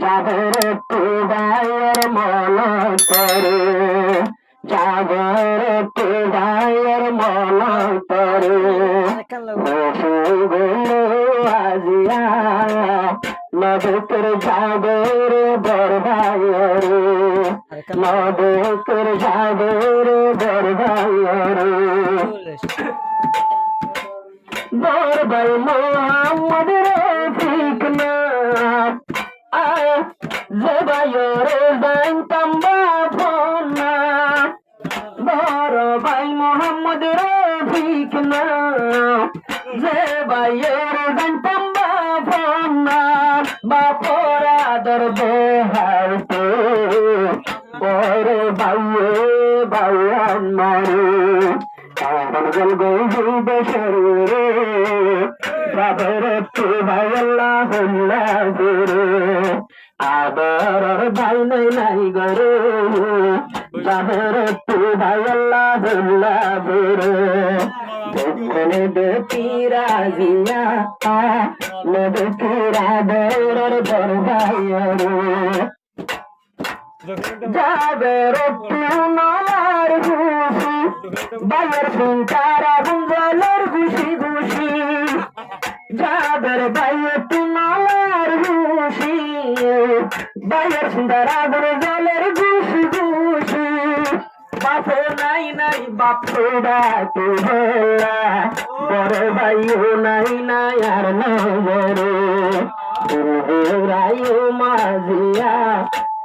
যাদের একটু গায়ের মন করে যাদের একটু গায়ের মন করে বসুগুলো আজিয়া নদকের যাদের বরবাইয়ের নদকের যাদের বরবাইয়ের বরবাই মোহাম্মদ রফিক না জবাইয়ের জানতাম বাপন না বরবাই মোহাম্মদ রফিক না জবাইয়ের জানতাম বাপন না বাপর আদর দেহাইতে বরে বাইয়ে বাইয়ান মারে গল গল দেশের রে যাদের একটু ভাই আল্লাহ রে আদর ভাই নাই নাই গরে যাদের একটু ভাই আল্লাহ রে দেখনে দেখি রাজিয়া দেখি রাধের দরবাইয়ের যাদের একটু নার খুশি বাইয়ের সিংকারা গুঞ্জলের খুশি খুশি যাদের বাইয়ে একটু নার খুশি বাইয়ের সিংকারা গুঞ্জলের খুশি খুশি বাপে নাই নাই বাপুরা তু ভোলা বড় ভাইও নাই নাই আর নজরে রায়ু মাজিয়া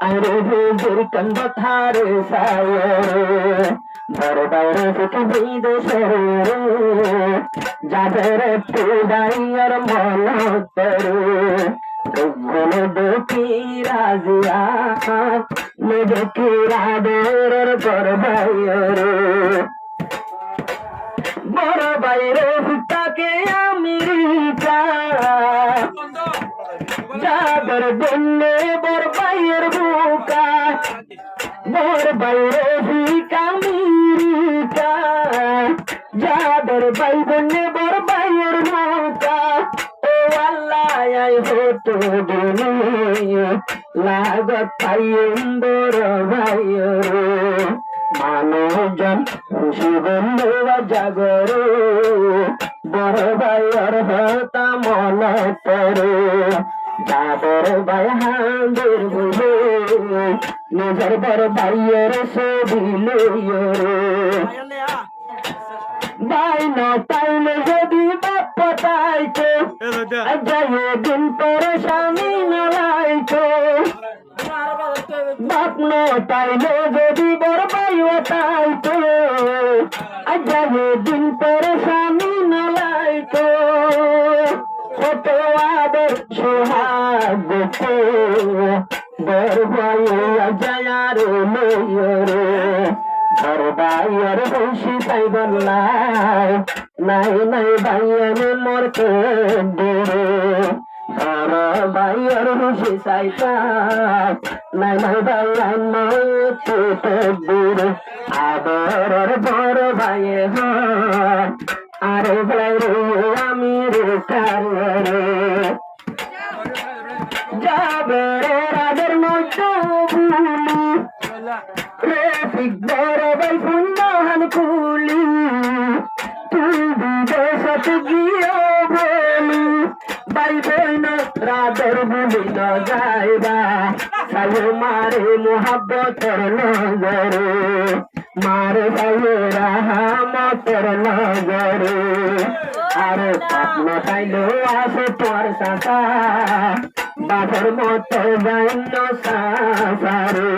আরে ভেজের কন্দ থারে সায়রে বড় বাইরে থেকে বিদেশের যাদের একটু গাইয়ার মন করে বলে দেখি রাজিয়া দেখি রাধের বড় ভাইয়ের বড় বাইরে তাকে আমেরিকা যাদের বন্যে বড় ভাইয়ের বুকা বড় বাইরে আমেরিকা যাদের ভাই বন্যে বড় ভাইয়ের বুকা ও আল্লাহ আই হতো দুনিয়া লাগত পাইম বড় ভাইয়ের মানুষজন খুশি বন্ধু জাগরে বড় ভাইয়ের হতা মন করে যাদের ভাই হাঁদের বলে নিজের বড় ভাইয়ের ছবি লইরে ভাই না পাইলে যদি বাপ পাইতো যাই দিন পরে স্বামী নালাইতো বাপ না পাইলে যদি বড় ভাইও তাইতো যাই দিন পরে স্বামী নালাইতো কত আদর সোহাগ বড় ভাইয়া যায়ার লইরে বড় ভাইয়ের খুশি তাই বললাই নাই নাই ভাইয়ের মরতে দূরে বড় ভাইয়ের খুশি চাইতা নাই নাই ভাইয়ার মরতে দূরে আদরের বড় ভাইয়ে হয় আরে ভাই রে আমি রে কারে যাবে রে রাজের মধ্যে ভুলি রফিক বড় ভাই পুণ্যহান কুলি তুই বিদেশে গিয়ে বলি ভাই বোন রাজের ভুলি ন যাইবা সালে মারে মোহাব্বতের নজরে মারে ভাইয়ে রাহমতের নজরে আরে স্বপ্ন চাইলো আসে তোর সাথা বাবার মতো জান্য সাসারে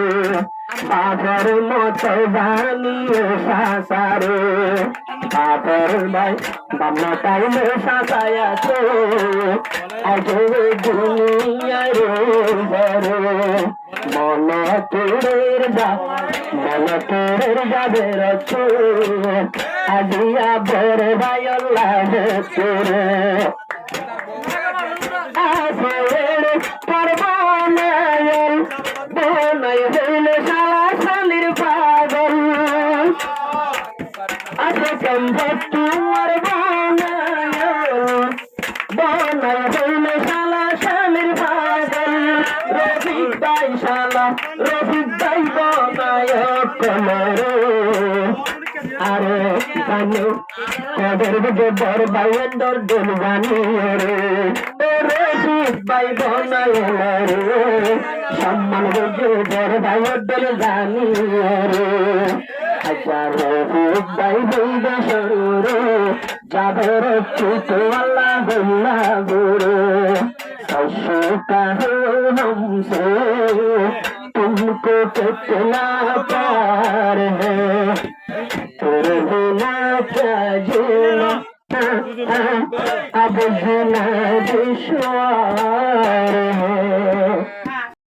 বাবার মতো জানিয়ে সাসারে বাবার ভাই বাবা চাইলে সাসায় আছো আজ দুনিয়ার ঘরে মন তোরের যাদের আছো আজিয়া বড় ভাই আল্লাহ তোরে আসলে পারবানায়ল বনাই হইলে শালা শালির পাগল আছে সম্ভব তোমার বানায়ল বনাই হইলে শালা শালির পাগল রফিক ভাই বনায় কলরে আরে জানো কদের বুঝে বর বাইন্দর দিল জানিয়ে রে ও রফিক ভাই বনায় রে সম্মান বুঝে বর বাইর দিল জানিয়ে রে আচ্ছা রফিক ভাই বইবে সরুরে যাবে রে চুত আল্লাহ বল্লা গুরু अशोका हो हमसे तुमको कितना प्यार है तेरे बिना क्या जीना अब जीना दुश्वार